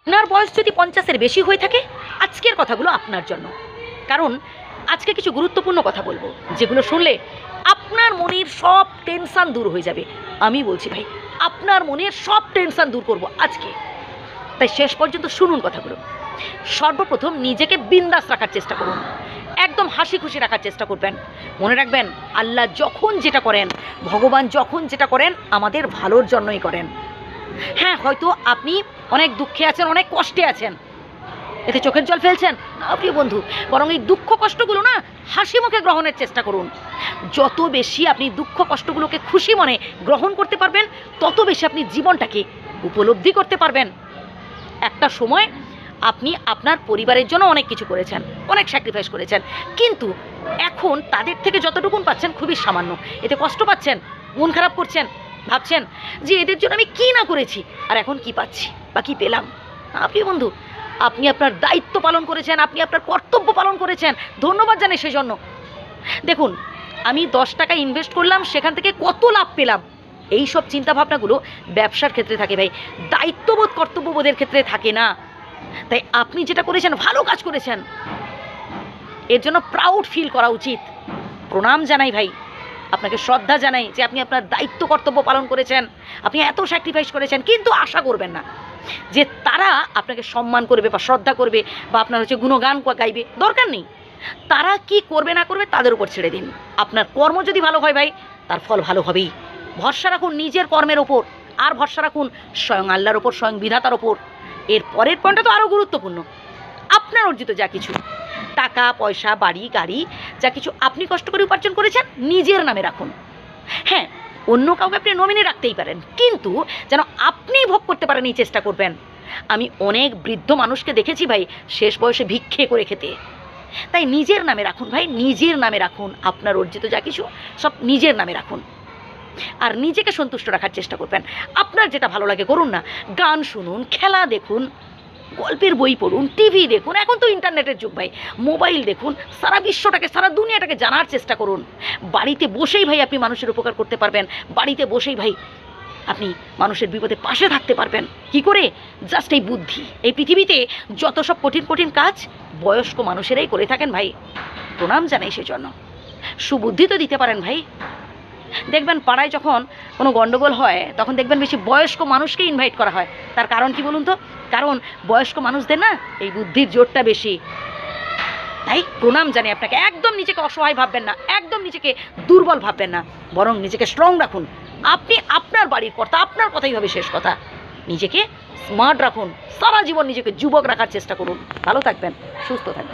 আপনার বয়স যদি 50-এর বেশি হয়ে থাকে, আজকের কথাগুলো আপনার জন্য। কারণ আজকে কিছু গুরুত্বপূর্ণ কথা বলবো, যেগুলো শুনলে আপনার মনের সব টেনশান দূর হয়ে যাবে। আমি বলছি ভাই, আপনার মনের সব টেনশান দূর করব আজকে। তাই শেষ পর্যন্ত শুনুন কথাগুলো। সর্বপ্রথম নিজেকে বিন্দাস রাখার চেষ্টা করুন, একদম হাসি খুশি রাখার চেষ্টা করবেন। মনে রাখবেন, আল্লাহ যখন যেটা করেন, ভগবান যখন যেটা করেন, আমাদের ভালোর জন্যই করেন। হ্যাঁ, হয়তো আপনি অনেক দুঃখে আছেন, অনেক কষ্টে আছেন, এতে চোখের জল ফেলছেন না প্রিয় বন্ধু, বরং এই দুঃখ কষ্টগুলো না হাসি মুখে গ্রহণের চেষ্টা করুন। যত বেশি আপনি দুঃখ কষ্টগুলোকে খুশি মনে গ্রহণ করতে পারবেন, তত বেশি আপনি জীবনটাকে উপলব্ধি করতে পারবেন। একটা সময় আপনি আপনার পরিবারের জন্য অনেক কিছু করেছেন, অনেক স্যাক্রিফাইস করেছেন, কিন্তু এখন তাদের থেকে যতটুকুন পাচ্ছেন খুবই সামান্য। এতে কষ্ট পাচ্ছেন, মন খারাপ করছেন, ভাবছেন যে এদের জন্য আমি কী না করেছি, আর এখন কি পাচ্ছি বা কী পেলাম। প্রিয় বন্ধু, আপনি আপনার দায়িত্ব পালন করেছেন, আপনি আপনার কর্তব্য পালন করেছেন, ধন্যবাদ জানাই সেজন্য। দেখুন, আমি 10 টাকা ইনভেস্ট করলাম, সেখান থেকে কত লাভ পেলাম, এই সব চিন্তাভাবনাগুলো ব্যবসার ক্ষেত্রে থাকে ভাই, দায়িত্ববোধ কর্তব্যবোধের ক্ষেত্রে থাকে না। তাই আপনি যেটা করেছেন, ভালো কাজ করেছেন, এর জন্য প্রাউড ফিল করা উচিত। প্রণাম জানাই ভাই, আপনাকে শ্রদ্ধা জানাই যে আপনি আপনার দায়িত্ব কর্তব্য পালন করেছেন, আপনি এত স্যাক্রিফাইস করেছেন। কিন্তু আশা করবেন না যে তারা আপনাকে সম্মান করবে বা শ্রদ্ধা করবে বা আপনার গুণগান গাইবে, দরকার নেই। তারা কি করবে না করবে তাদের উপর ছেড়ে দিন। আপনার কর্ম যদি ভালো হয় ভাই, তার ফল ভালো হবেই। ভরসা রাখুন নিজের কর্মের ওপর, আর ভরসা রাখুন স্বয়ং আল্লাহর ওপর, স্বয়ং বিধাতার ওপর। এর পরের পয়েন্টটা তো আরও গুরুত্বপূর্ণ। আপনার অর্জিত যা কিছু টাকা পয়সা, বাড়ি গাড়ি, যা কিছু আপনি কষ্ট করে উপার্জন করেছেন, নিজের নামে রাখুন। হ্যাঁ, অন্য কাউকে আপনি নমিনি রাখতেই পারেন, কিন্তু যেন আপনি ভোগ করতে পারেন এই চেষ্টা করবেন। আমি অনেক বৃদ্ধ মানুষকে দেখেছি ভাই, শেষ বয়সে ভিক্ষে করে খেতে। তাই নিজের নামে রাখুন ভাই, নিজের নামে রাখুন। আপনার অর্জিত যা কিছু সব নিজের নামে রাখুন, আর নিজেকে সন্তুষ্ট রাখার চেষ্টা করবেন। আপনার যেটা ভালো লাগে করুন না, গান শুনুন, খেলা দেখুন, গল্পের বই পড়ুন, টিভি দেখুন। এখন তো ইন্টারনেটের যুগ ভাই, মোবাইল দেখুন, সারা বিশ্বটাকে, সারা দুনিয়াটাকে জানার চেষ্টা করুন। বাড়িতে বসেই ভাই আপনি মানুষের উপকার করতে পারবেন, বাড়িতে বসেই ভাই আপনি মানুষের বিপদে পাশে থাকতে পারবেন। কি করে? জাস্ট এই বুদ্ধি। এই পৃথিবীতে যত সব কঠিন কঠিন কাজ বয়স্ক মানুষেরাই করে থাকেন ভাই, প্রণাম জানাই সেজন্য। সুবুদ্ধি তো দিতে পারেন ভাই। দেখবেন পাড়ায় যখন কোনো গণ্ডগোল হয়, তখন দেখবেন বেশি বয়স্ক মানুষকে ইনভাইট করা হয়। তার কারণ কি বলুন তো? কারণ বয়স্ক মানুষদের না এই বুদ্ধির জোরটা বেশি। তাই প্রণাম জানি আপনাকে। একদম নিজেকে অসহায় ভাববেন না, একদম নিজেকে দুর্বল ভাববেন না, বরং নিজেকে স্ট্রং রাখুন। আপনি আপনার বাড়ির কর্তা, আপনার কথাই হবে শেষ কথা। নিজেকে স্মার্ট রাখুন, সারা জীবন নিজেকে যুবক রাখার চেষ্টা করুন। ভালো থাকবেন, সুস্থ থাকবেন।